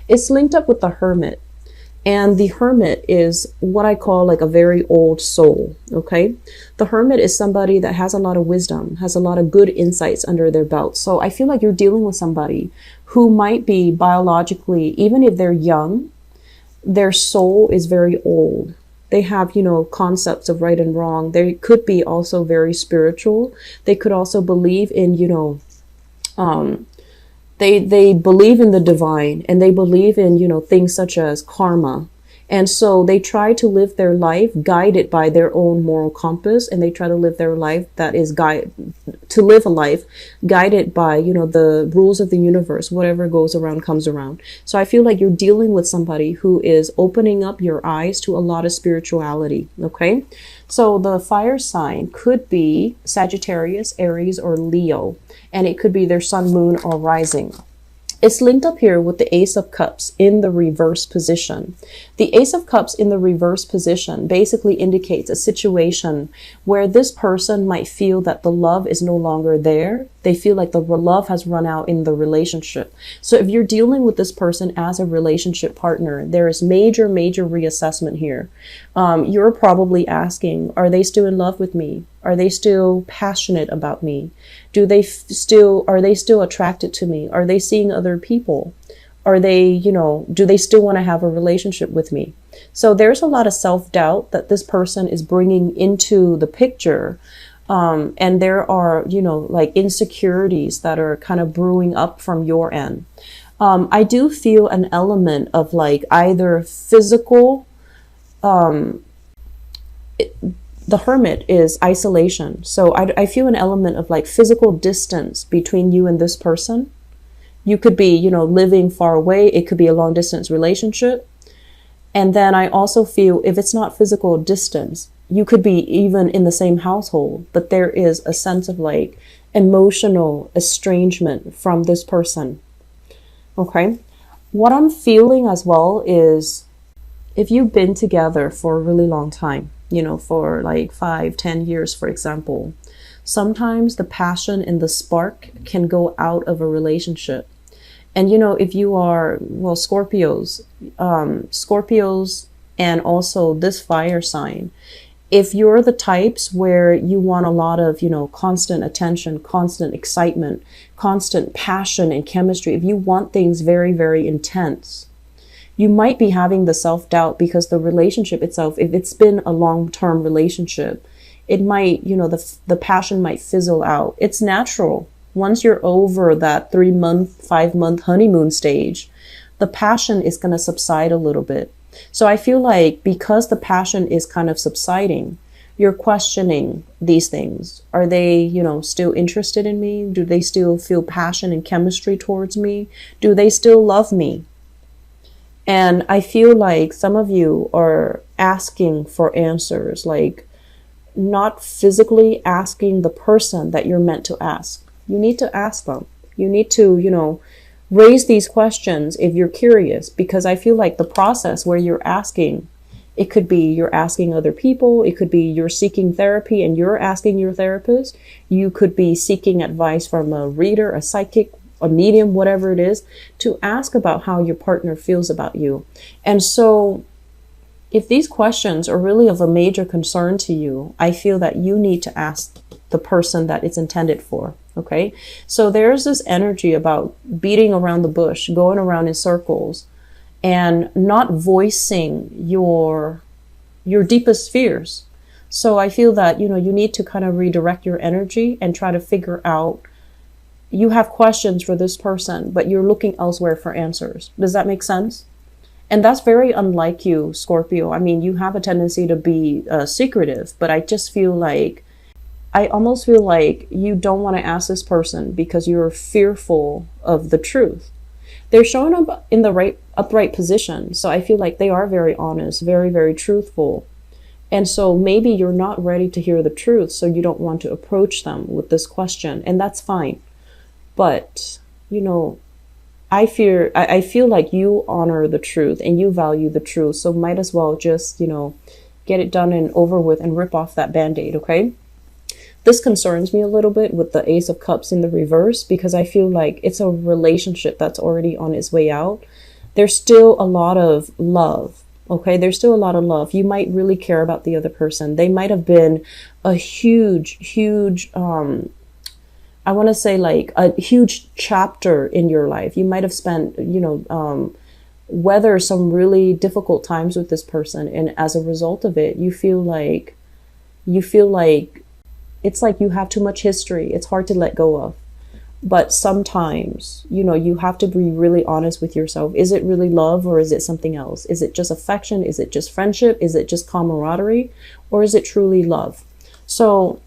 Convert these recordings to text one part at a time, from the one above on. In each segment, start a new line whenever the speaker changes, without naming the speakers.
It's linked up with the Hermit. And the Hermit is what I call like a very old soul, okay? The Hermit is somebody that has a lot of wisdom, has a lot of good insights under their belt. So I feel like you're dealing with somebody who might be biologically, even if they're young, their soul is very old. They have, concepts of right and wrong. They could be also very spiritual. They could also believe in, they believe in the divine, and they believe in, things such as karma. And so they try to live their life guided by their own moral compass, and they try to live their life to live a life guided by, the rules of the universe. Whatever goes around comes around. So I feel like you're dealing with somebody who is opening up your eyes to a lot of spirituality. Okay. So the fire sign could be Sagittarius, Aries, or Leo, and it could be their sun, moon, or rising. It's linked up here with the Ace of Cups in the reverse position. The Ace of Cups in the reverse position basically indicates a situation where this person might feel that the love is no longer there. They feel like the love has run out in the relationship. So if you're dealing with this person as a relationship partner, there is major reassessment here. You're probably asking, are they still in love with me? Are they still passionate about me? Are they still attracted to me? Are they seeing other people? Are they, do they still want to have a relationship with me? So there's a lot of self-doubt that this person is bringing into the picture. And there are, like insecurities that are kind of brewing up from your end. I do feel an element of like either physical, the Hermit is isolation. So I feel an element of like physical distance between you and this person. You could be, living far away. It could be a long distance relationship. And then I also feel if it's not physical distance, you could be even in the same household, but there is a sense of like emotional estrangement from this person. Okay. What I'm feeling as well is if you've been together for a really long time, for like 5-10 years, for example, sometimes the passion and the spark can go out of a relationship. And, if you are, Scorpios and also this fire sign, if you're the types where you want a lot of, constant attention, constant excitement, constant passion and chemistry, if you want things very, very intense, you might be having the self-doubt because the relationship itself, if it's been a long-term relationship, it might, the passion might fizzle out. It's natural. Once you're over that 3-month, 5-month honeymoon stage, the passion is going to subside a little bit. So I feel like because the passion is kind of subsiding, you're questioning these things. Are they, still interested in me? Do they still feel passion and chemistry towards me? Do they still love me? And I feel like some of you are asking for answers, like not physically asking the person that you're meant to ask. You need to ask them. You need to, raise these questions if you're curious, because I feel like the process where you're asking, it could be you're asking other people. It could be you're seeking therapy and you're asking your therapist. You could be seeking advice from a reader, a psychic, a medium, whatever it is, to ask about how your partner feels about you. And so if these questions are really of a major concern to you, I feel that you need to ask the person that it's intended for. Okay. So there's this energy about beating around the bush, going around in circles and not voicing your deepest fears. So I feel that, you need to kind of redirect your energy and try to figure out, you have questions for this person, but you're looking elsewhere for answers. Does that make sense? And that's very unlike you, Scorpio. I mean, you have a tendency to be secretive, but I almost feel like you don't want to ask this person because you're fearful of the truth. They're showing up in the upright position. So I feel like they are very honest, very, very truthful. And so maybe you're not ready to hear the truth. So you don't want to approach them with this question, and that's fine. But, I feel like you honor the truth and you value the truth. So might as well just, get it done and over with and rip off that Band-Aid. Okay. This concerns me a little bit with the Ace of Cups in the reverse, because I feel like it's a relationship that's already on its way out. there's still a lot of love. Okay, there's still a lot of love. You might really care about the other person. They might have been a huge, I want to say like a huge chapter in your life. You might have spent, weather some really difficult times with this person, and as a result of it, you feel like it's like you have too much history. It's hard to let go of. But sometimes, you have to be really honest with yourself. Is it really love, or is it something else? Is it just affection? Is it just friendship? Is it just camaraderie? Or is it truly love? So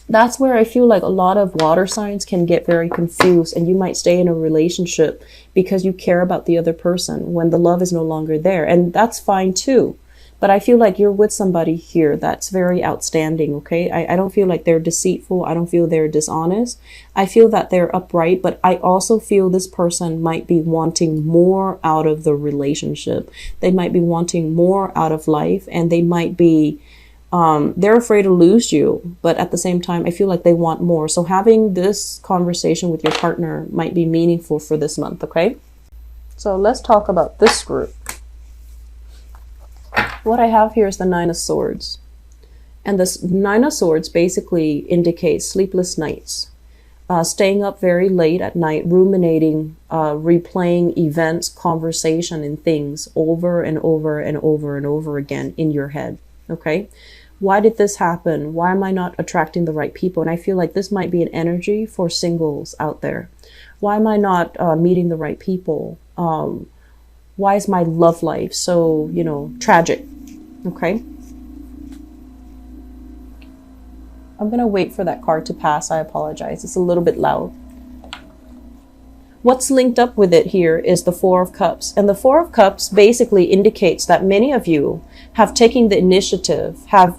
that's where I feel like a lot of water signs can get very confused, and you might stay in a relationship because you care about the other person when the love is no longer there. And that's fine too. But I feel like you're with somebody here that's very outstanding, okay? I don't feel like they're deceitful. I don't feel they're dishonest. I feel that they're upright, but I also feel this person might be wanting more out of the relationship. They might be wanting more out of life, and they might be, they're afraid to lose you. But at the same time, I feel like they want more. So having this conversation with your partner might be meaningful for this month, okay? So let's talk about this group. What I have here is the Nine of Swords. And this Nine of Swords basically indicates sleepless nights. Staying up very late at night, ruminating, replaying events, conversation, and things over and over and over and over again in your head. Okay? Why did this happen? Why am I not attracting the right people? And I feel like this might be an energy for singles out there. Why am I not meeting the right people? Why is my love life so, tragic? Okay. I'm going to wait for that card to pass. I apologize. It's a little bit loud. What's linked up with it here is the Four of Cups. And the Four of Cups basically indicates that many of you have taken the initiative, have,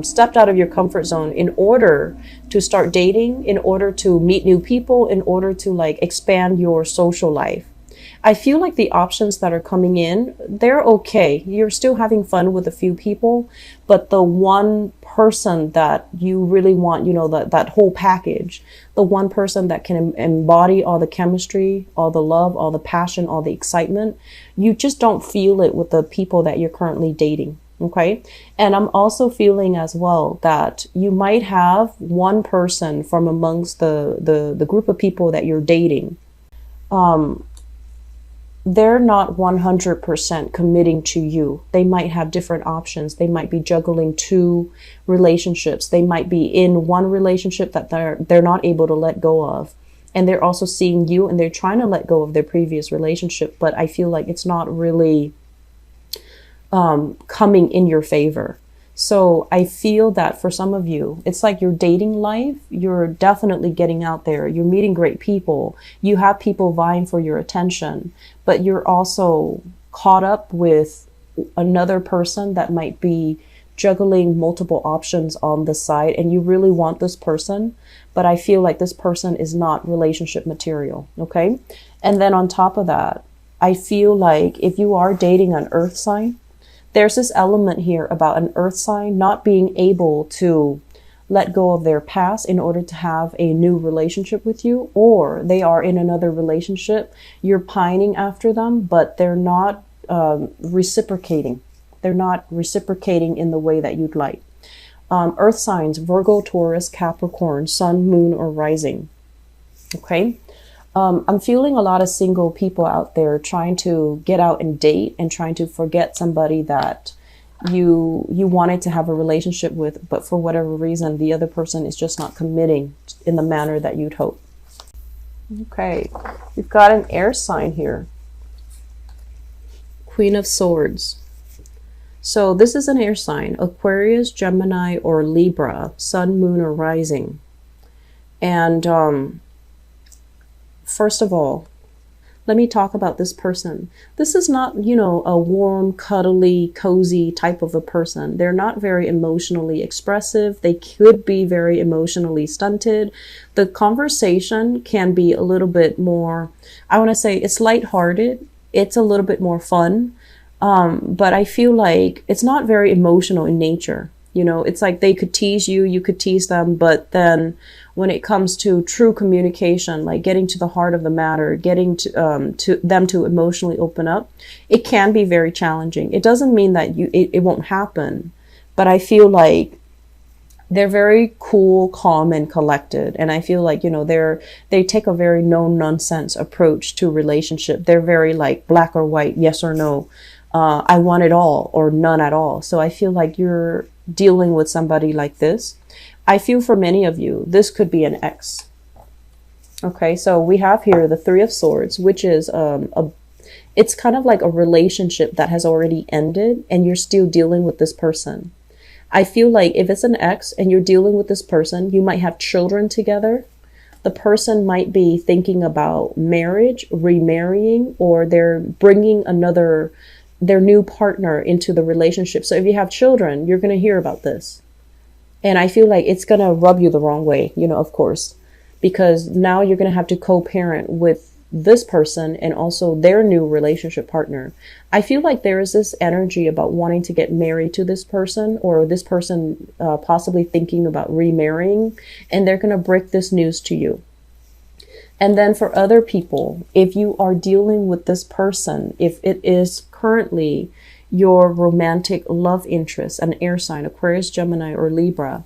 stepped out of your comfort zone in order to start dating, in order to meet new people, in order to expand your social life. I feel like the options that are coming in, they're okay. You're still having fun with a few people, but the one person that you really want, that whole package, the one person that can embody all the chemistry, all the love, all the passion, all the excitement, you just don't feel it with the people that you're currently dating. Okay. And I'm also feeling as well that you might have one person from amongst the group of people that you're dating. They're not 100% committing to you. They might have different options. They might be juggling two relationships. They might be in one relationship that they're not able to let go of. And they're also seeing you, and they're trying to let go of their previous relationship. But I feel like it's not really coming in your favor. So I feel that for some of you, it's like your dating life, you're definitely getting out there. You're meeting great people. You have people vying for your attention, but you're also caught up with another person that might be juggling multiple options on the side, and you really want this person, but I feel like this person is not relationship material. Okay. And then on top of that, I feel like if you are dating an earth sign, there's this element here about an earth sign not being able to let go of their past in order to have a new relationship with you, or they are in another relationship. You're pining after them, but they're not reciprocating. They're not reciprocating in the way that you'd like. Earth signs, Virgo, Taurus, Capricorn, Sun, Moon, or Rising. Okay. I'm feeling a lot of single people out there trying to get out and date and trying to forget somebody that you wanted to have a relationship with, but for whatever reason, the other person is just not committing in the manner that you'd hope. Okay, we've got an air sign here. Queen of Swords. So this is an air sign, Aquarius, Gemini, or Libra, Sun, Moon, or Rising. And first of all, let me talk about this person. This is not, a warm, cuddly, cozy type of a person. They're not very emotionally expressive. They could be very emotionally stunted. The conversation can be a little bit more, I want to say it's lighthearted. It's a little bit more fun. But I feel like it's not very emotional in nature. It's like they could tease you, you could tease them, but then when it comes to true communication, like getting to the heart of the matter, getting to them to emotionally open up, it can be very challenging. It doesn't mean that it won't happen, but I feel like they're very cool, calm, and collected. And I feel like, they take a very no nonsense approach to relationship. They're very like black or white, yes or no. I want it all or none at all. So I feel like you're dealing with somebody like this. I feel for many of you, this could be an ex. Okay, so we have here the Three of Swords, which is it's kind of like a relationship that has already ended and you're still dealing with this person. I feel like if it's an ex and you're dealing with this person, you might have children together. The person might be thinking about marriage, remarrying, or they're bringing their new partner into the relationship. So if you have children, you're going to hear about this. And I feel like it's going to rub you the wrong way, of course, because now you're going to have to co-parent with this person and also their new relationship partner. I feel like there is this energy about wanting to get married to this person, or this person possibly thinking about remarrying, and they're going to break this news to you. And then for other people, if you are dealing with this person, if it is currently your romantic love interest, an air sign, Aquarius, Gemini, or Libra,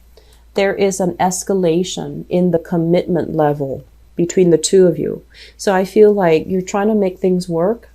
there is an escalation in the commitment level between the two of you. So I feel like you're trying to make things work.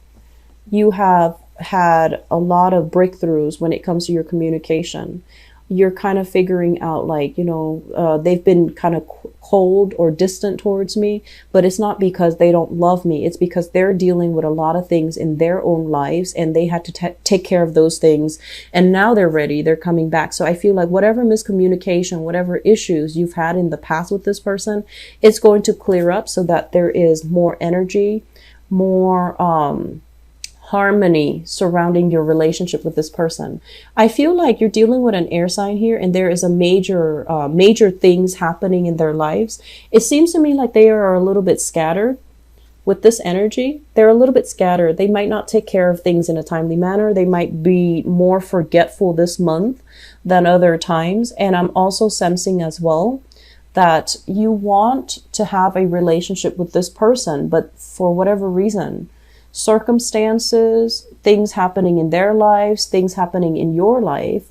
You have had a lot of breakthroughs when it comes to your communication. You're kind of figuring out like, they've been kind of cold or distant towards me, but it's not because they don't love me. It's because they're dealing with a lot of things in their own lives and they had to take care of those things. And now they're ready. They're coming back. So I feel like whatever miscommunication, whatever issues you've had in the past with this person, it's going to clear up so that there is more energy, more, harmony surrounding your relationship with this person. I feel like you're dealing with an air sign here and there is a major things happening in their lives. It seems to me like they are a little bit scattered with this energy. They're a little bit scattered. They might not take care of things in a timely manner. They might be more forgetful this month than other times. And I'm also sensing as well that you want to have a relationship with this person, but for whatever reason, circumstances, things happening in their lives, things happening in your life,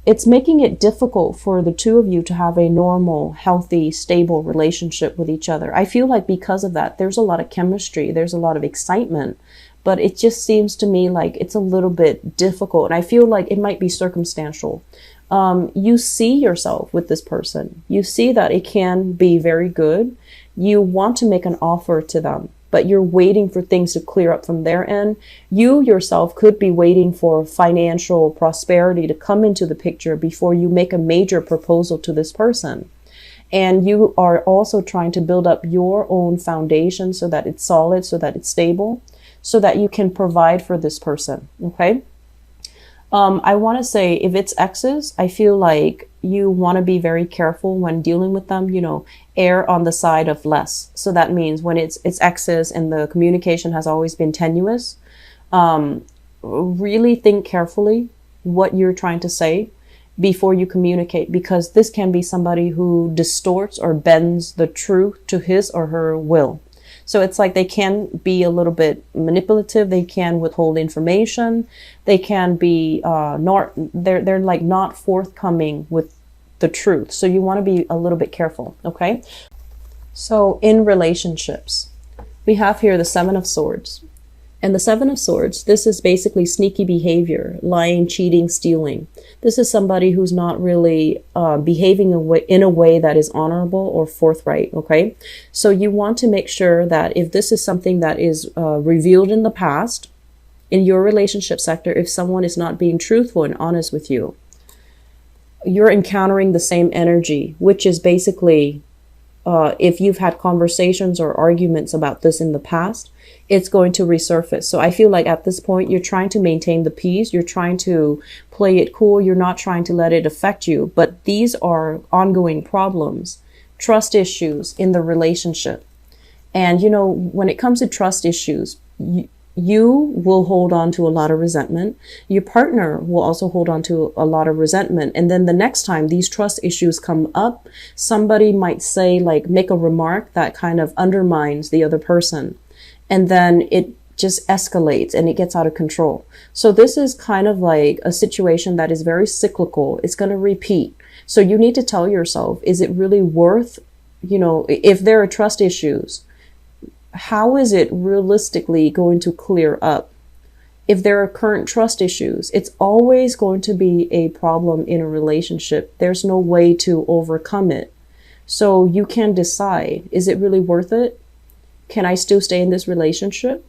it's making it difficult for the two of you to have a normal, healthy, stable relationship with each other. I feel like because of that, there's a lot of chemistry, there's a lot of excitement, but it just seems to me like it's a little bit difficult. And I feel like it might be circumstantial. You see yourself with this person. You see that it can be very good. You want to make an offer to them, but you're waiting for things to clear up from their end. You yourself could be waiting for financial prosperity to come into the picture before you make a major proposal to this person. And you are also trying to build up your own foundation so that it's solid, so that it's stable, so that you can provide for this person. Okay. I want to say if it's exes, I feel like you want to be very careful when dealing with them, err on the side of less. So that means when it's exes and the communication has always been tenuous, really think carefully what you're trying to say before you communicate, because this can be somebody who distorts or bends the truth to his or her will. So it's like they can be a little bit manipulative. They can withhold information. They can be they're like not forthcoming with the truth. So you want to be a little bit careful. Okay. So in relationships, we have here the Seven of Swords. And the Seven of Swords, this is basically sneaky behavior, lying, cheating, stealing. This is somebody who's not really behaving in a way that is honorable or forthright, okay? So you want to make sure that if this is something that is revealed in the past, in your relationship sector, if someone is not being truthful and honest with you, you're encountering the same energy, which is basically if you've had conversations or arguments about this in the past, it's going to resurface. So I feel like at this point, you're trying to maintain the peace. You're trying to play it cool. You're not trying to let it affect you. But these are ongoing problems, trust issues in the relationship. And, when it comes to trust issues, You will hold on to a lot of resentment. Your partner will also hold on to a lot of resentment. And then the next time these trust issues come up, somebody might say, like, make a remark that kind of undermines the other person. And then it just escalates and it gets out of control. So this is kind of like a situation that is very cyclical. It's going to repeat. So you need to tell yourself, is it really worth, if there are trust issues, how is it realistically going to clear up? If there are current trust issues, it's always going to be a problem in a relationship. There's no way to overcome it. So you can decide, is it really worth it? Can I still stay in this relationship?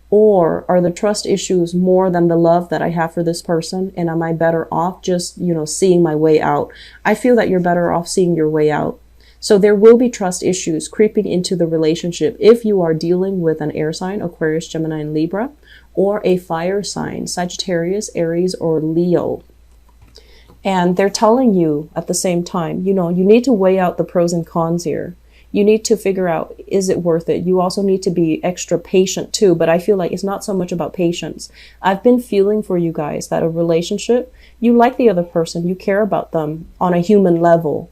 Or are the trust issues more than the love that I have for this person? And am I better off just, seeing my way out? I feel that you're better off seeing your way out. So there will be trust issues creeping into the relationship if you are dealing with an air sign, Aquarius, Gemini, and Libra, or a fire sign, Sagittarius, Aries, or Leo. And they're telling you at the same time, you need to weigh out the pros and cons here. You need to figure out, is it worth it? You also need to be extra patient too, but I feel like it's not so much about patience. I've been feeling for you guys that a relationship, you like the other person, you care about them on a human level.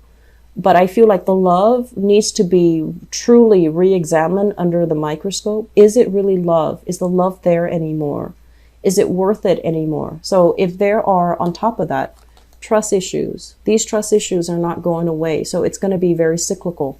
But I feel like the love needs to be truly re-examined under the microscope. Is it really love? Is the love there anymore? Is it worth it anymore? So if there are, on top of that, trust issues, these trust issues are not going away. So it's going to be very cyclical.